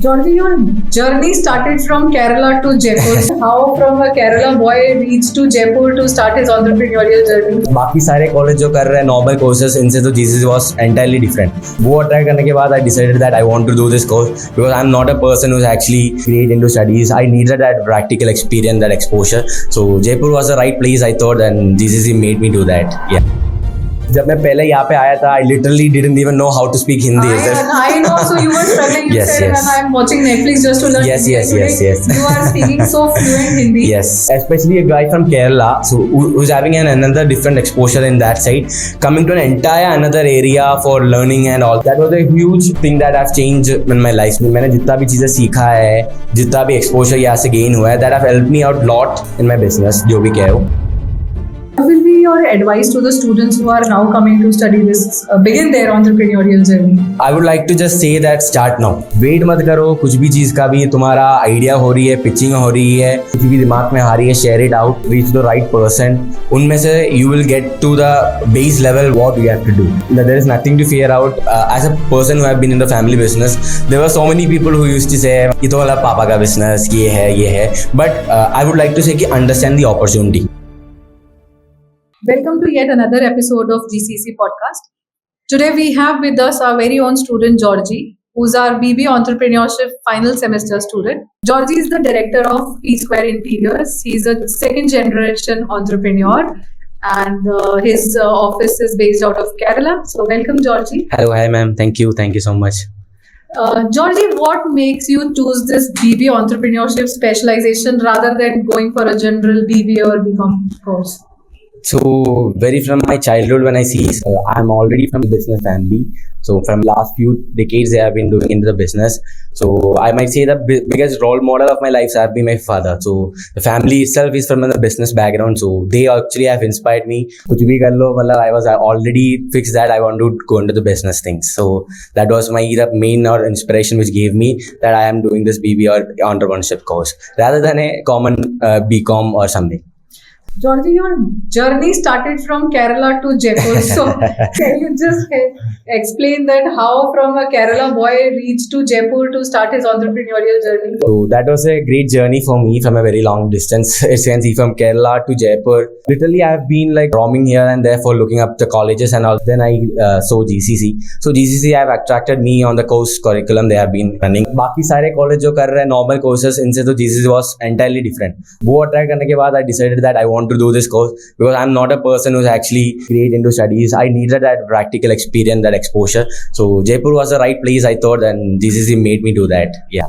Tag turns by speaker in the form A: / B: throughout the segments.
A: Georgey, your journey started from Kerala to Jaipur. How from a Kerala boy reached to Jaipur to start his entrepreneurial journey?
B: बाकी सारे college जो कर रहे हैं normal courses इनसे तो जीसीसी वाज एंटायरली डिफरेंट. वो try करने के बाद I decided that I want to do this course because I am not a person who is actually great into studies. I needed that practical experience, that exposure. So Jaipur was the right place I thought and GCC made me do that. या जब मैं पहले यहाँ पे आया था, I literally didn't even know how to speak Hindi.
A: I know, so you were struggling.
B: Yes,
A: said,
B: yes.
A: And I'm watching Netflix just to learn Hindi.
B: Yes.
A: You are speaking so fluent Hindi.
B: Yes, especially a guy from Kerala, so who's having another different exposure in that side, coming to an entire another area for learning and all. That was a huge thing that I've changed in my life. मैंने जितना भी चीज़ें सीखा है, जितना भी exposure यहाँ से gain हुआ है, that have helped me out lot in my business, जो भी कहो.
A: What will be your advice to the students who are now coming to study this, begin their entrepreneurial journey?
B: I would like to just say that start now. Wait मत करो. कुछ भी चीज़ का भी तुम्हारा आइडिया हो रही है, पिचिंग हो रही है, कुछ भी दिमाग में आ रही है, share it out, reach the right person. उनमें से you will get to the base level what you have to do. There is nothing to fear out. As a person who have been in the family business, there were so many people who used to say ये तो मतलब पापा का business, ये है. But I would like to say कि understand the opportunity.
A: Welcome to yet another episode of GCEC podcast. Today we have with us our very own student Georgey, who's our BBA Entrepreneurship final semester student. Georgey is the director of P Square Interiors. He's a second generation entrepreneur and his office is based out of Kerala. So welcome Georgey.
B: Hello, hi ma'am. Thank you so much.
A: Georgey, what makes you choose this BBA Entrepreneurship specialization rather than going for a general BBA or BCom course?
B: So very from my childhood when I see, I'm already from the business family. So from last few decades I have been doing into the business. So I might say the biggest role model of my life has been my father. So the family itself is from the business background. So they actually have inspired me. कुछ भी कर लो, मतलब I was already fixed that I want to go into the business things. So that was my the main or inspiration which gave me that I am doing this BBA or entrepreneurship course rather than a common BCom or something.
A: Georgey, your journey started from Kerala to Jaipur. So can you just explain that how from a Kerala boy reached to Jaipur to start his entrepreneurial journey?
B: So that was a great journey for me from a very long distance. As you can see, from Kerala to Jaipur. Literally, I have been like roaming here and there for looking up the colleges and all. Then I saw GCC. So GCC have attracted me on the course curriculum they have been running. बाकी सारे college जो कर रहे हैं normal courses इनसे तो GCC was entirely different. वो try करने के बाद I decided that I want to do this course because I'm not a person who's actually great into studies. I needed that practical experience, that exposure. So Jaipur was the right place I thought and GCC made me do that. Yeah.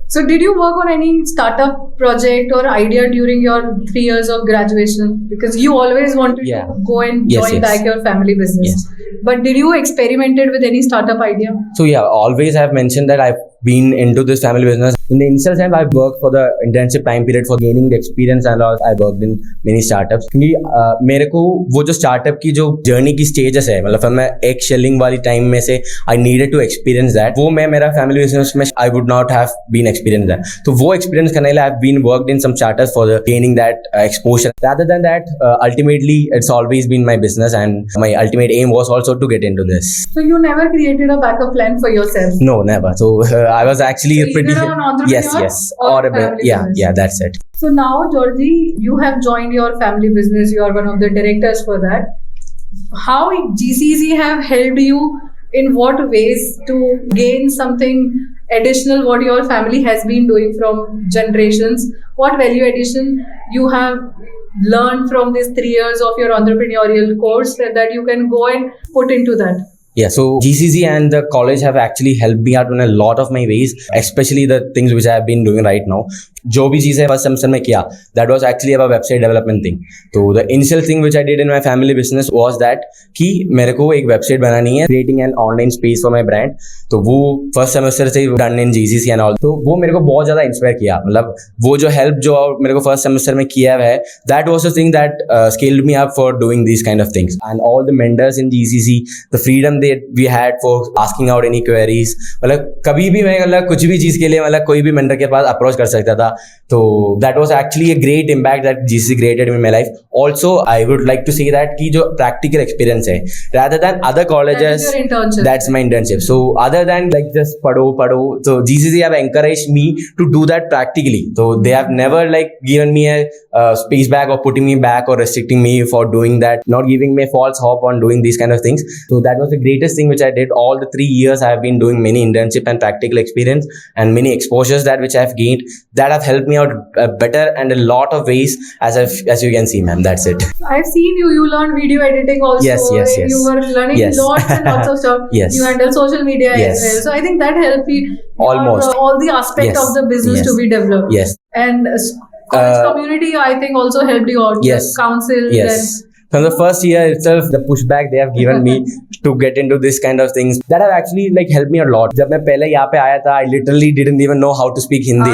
A: So did you work on any startup project or idea during your 3 years of graduation? Because you always wanted to go and join back your family business. But did you experimented with any startup idea?
B: So yeah, always I have mentioned that I've been into this family business. In the initial time, I've worked for the internship time period for gaining the experience and all. I worked in many startups. क्योंकि मेरे को वो जो startup की जो journey की stages है, मतलब मैं एक shelling वाली time में से I needed to experience that. वो मैं मेरा family business में I would not have been experienced that. तो वो experience करने के लिए I've been worked in some startups for the gaining that exposure. Rather than that, ultimately it's always been my business and my ultimate aim was also to get into this.
A: So you never created a backup plan for yourself?
B: No, never. So I was actually pretty. Yes. Or a bit. Yeah, that's it.
A: So now, Georgey, you have joined your family business. You are one of the directors for that. How GCEC have helped you in what ways to gain something additional what your family has been doing from generations? What value addition you have learned from these 3 years of your entrepreneurial course that you can go and put into that?
B: Yeah, so GCC and the college have actually helped me out in a lot of my ways, especially the things which I have been doing right now. जो भी चीज़ें first semester में किया, that was actually a website development thing. तो the initial thing which I did in my family business was that कि मेरे को एक वेबसाइट बनानी है, creating an online space for my brand. तो वो फर्स्ट सेमेस्टर से ही done in GCC and all. तो वो मेरे को बहुत ज़्यादा इंस्पायर किया. मतलब वो जो हेल्प जो मेरे को फर्स्ट सेमेस्टर में किया है, that was the thing that scaled me up for doing these kind of things. And all the mentors in GCC, the freedom we had for asking out any queries. मतलब कभी भी मैं मतलब कुछ भी चीज़ के लिए मतलब कोई भी मेंटर के पास अप्रोच कर सकता था. So that was actually a great impact that GCC created in my life. Also, I would like to say that कि जो practical experience है, rather than other colleges,
A: That is your internship.
B: that's my internship. So other than like just pado, so GCC have encouraged me to do that practically. So they have never like given me a space back or putting me back or restricting me for doing that, not giving me a false hope on doing these kind of things. So that was the greatest thing which I did. All the 3 years I have been doing many internship and practical experience and many exposures that which I have gained that have helped me out better and a lot of ways as you can see, ma'am. That's it.
A: I've seen you learn video editing also.
B: Yes.
A: You were learning
B: Yes.
A: lots and lots of stuff.
B: Yes.
A: You handle social media
B: Yes.
A: as well. So I think that helped you
B: Almost.
A: all the aspect
B: Yes.
A: of the business
B: Yes.
A: to be developed.
B: Yes.
A: And college community, I think, also helped you out.
B: Yes.
A: Council.
B: Yes. From the first year itself, the pushback they have given me to get into this kind of things that have actually like helped me a lot. जब मैं पहले यहाँ पे आया था, I literally didn't even know how to speak Hindi.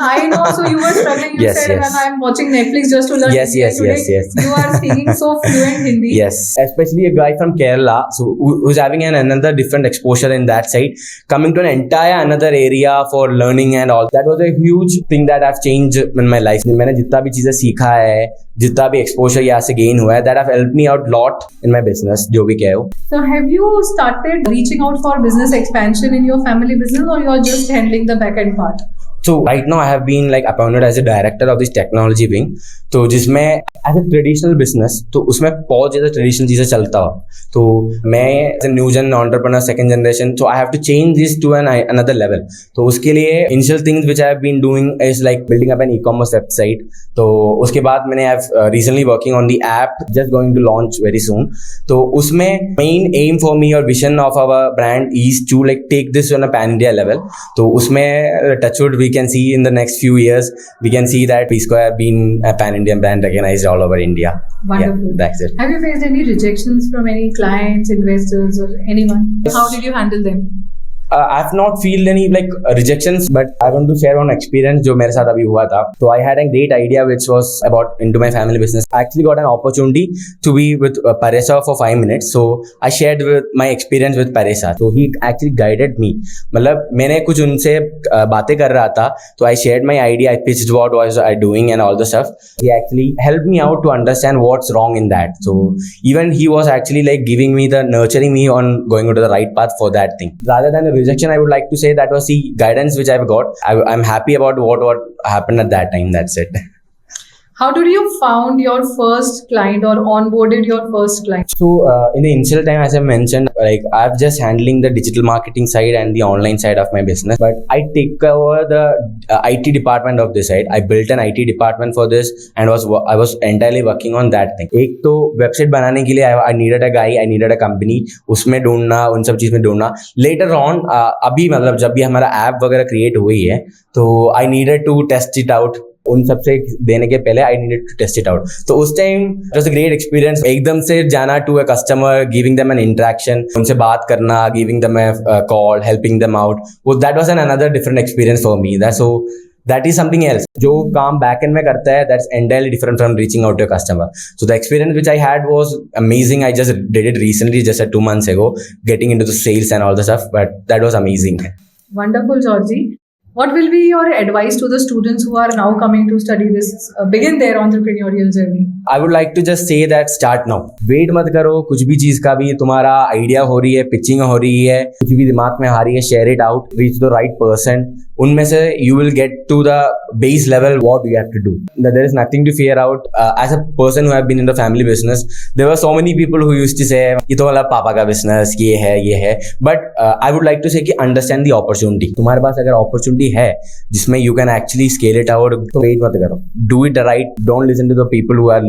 A: I know. So you were struggling. You
B: Yes,
A: said,
B: yes.
A: and I'm watching Netflix just to learn
B: Yes,
A: Hindi.
B: yes,
A: And
B: yes,
A: today
B: yes.
A: You are speaking so fluent Hindi.
B: Yes, especially a guy from Kerala, so who's having another different exposure in that side, coming to an entire another area for learning and all. That was a huge thing that I've changed in my life. मैंने जितना भी चीजें सीखा है, जितना भी exposure यहाँ से gain हुआ है, that have helped me out lot in my business, जो भी कहे हो.
A: So have you started reaching out for business expansion in your family business, or you're just handling the back end part?
B: So right now I have been like appointed as a director of this technology wing. तो जिसमें as a traditional business, तो उसमें बहुत ज़्यादा traditional चीज़ें चलता हो. तो मैं as a new gen entrepreneur, second generation, so I have to change this to another level. तो उसके लिए initial things which I have been doing is like building up an e-commerce website. तो उसके बाद मैंने have recently working on the app, just going to launch very soon. तो उसमें main aim for me or vision of our brand is to like take this on a pan India level. तो उसमें touchwood we can see in the next few years, we can see that P Square being a pan-Indian brand recognized all over India.
A: Wonderful.
B: Yeah, that's it.
A: Have you faced any rejections from any clients, investors, or anyone? How did you handle them?
B: I have not feel any like rejections, but I want to share one experience जो मेरे साथ अभी हुआ था. So I had a great idea which was about into my family business. I actually got an opportunity to be with Paresa for 5 minutes. So I shared with my experience with Paresa. So he actually guided me. मतलब मैंने कुछ उनसे बातें कर रहा था. So I shared my idea. I pitched what was I doing and all the stuff. He actually helped me out to understand what's wrong in that. So even he was actually like giving me the nurturing me on going into the right path for that thing. Rather than a rejection, I would like to say that was the guidance which I've got. I'm happy about what happened at that time. That's it.
A: How did you found your first client or onboarded your first client?
B: So in the initial time, as I mentioned, like I've just handling the digital marketing side and the online side of my business, but I take over the IT department of this side. I built an IT department for this and I was entirely working on that thing. एक तो website बनाने के लिए I needed a guy, I needed a company, उसमें ढूंढना, उन सब चीज में ढूंढना. Later on, अभी मतलब जब भी हमारा ऐप वगैरह क्रिएट हुई है, तो I needed to test it out. उन सबसे देने के पहले I needed to test it out. तो उस time it was a great experience. एकदम से जाना to a customer, giving them an interaction, उनसे बात करना, giving them a call, helping them out. वो that was an another different experience for me. That so that is something else. जो काम backend में करता है, that's entirely different from reaching out to a customer. So the experience which I had was amazing. I just did it recently, just 2 months ago, getting into the sales and all the stuff, but that was amazing.
A: Wonderful, Georgey. What will be your advice to the students who are now coming to study this, begin their entrepreneurial journey?
B: I would like to just say that start now. Wait मत करो. कुछ भी चीज का भी तुम्हारा idea हो रही है, पिचिंग हो रही है, कुछ भी दिमाग में आ रही है, share it out, reach the right person. उनमें से you will get to the base level what you have to do. There is nothing to fear out. As a person who have been in the family business, there were so many people who used to say ये तो मतलब पापा का business, ये है. But I would like to say कि understand the opportunity. तुम्हारे पास अगर opportunity है जिसमें you can actually scale it out, तो wait मत करो. Do it right. Don't listen to the people who are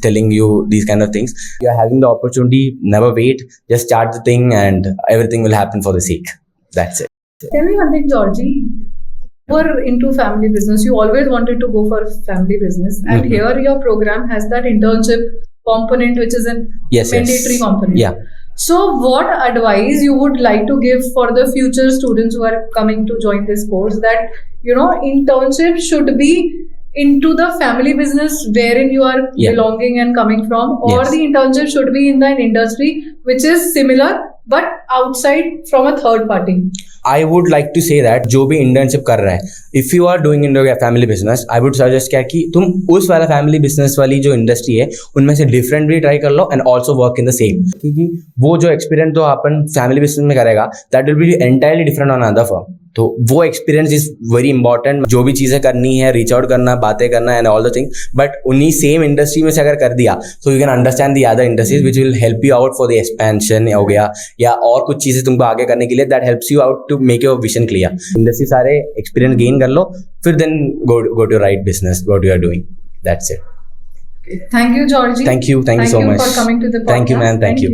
B: telling you these kind of things. You are having the opportunity. Never wait. Just start the thing and everything will happen for the sake. That's it.
A: Tell me one thing, Georgey. You were into family business. You always wanted to go for family business, and here your program has that internship component, which is a mandatory component.
B: Yeah.
A: So, what advice you would like to give for the future students who are coming to join this course? That internship should be into the family business wherein you are belonging and coming from, or the internship should be in the industry which is similar but outside from a third party.
B: I would like to say that जो भी internship कर रहा है, if you are doing in your family business, I would suggest क्या कि तुम उस वाला family business वाली जो industry है उनमें से different भी try कर लो and also work in the same, क्योंकि वो जो experience तो अपन family business में करेगा that will be entirely different on another firm. तो वो एक्सपीरियंस इज वेरी इंपॉर्टेंट. जो भी चीज़ें करनी है, रीच आउट करना, बातें करना and all the thing, but उन्हीं सेम इंडस्ट्री में से अगर कर दिया तो you can understand the other industries which will help you out for the expansion हो गया, या और कुछ चीज़ें तुमको आगे करने के लिए that helps you out to make your vision clear. Industry सारे एक्सपीरियंस गेन कर लो, फिर then go to right business what you are doing. That's it.
A: Thank you, Georgie.
B: Thank you so much.
A: Thank you for coming to the podcast.
B: Thank you, man. Thank you.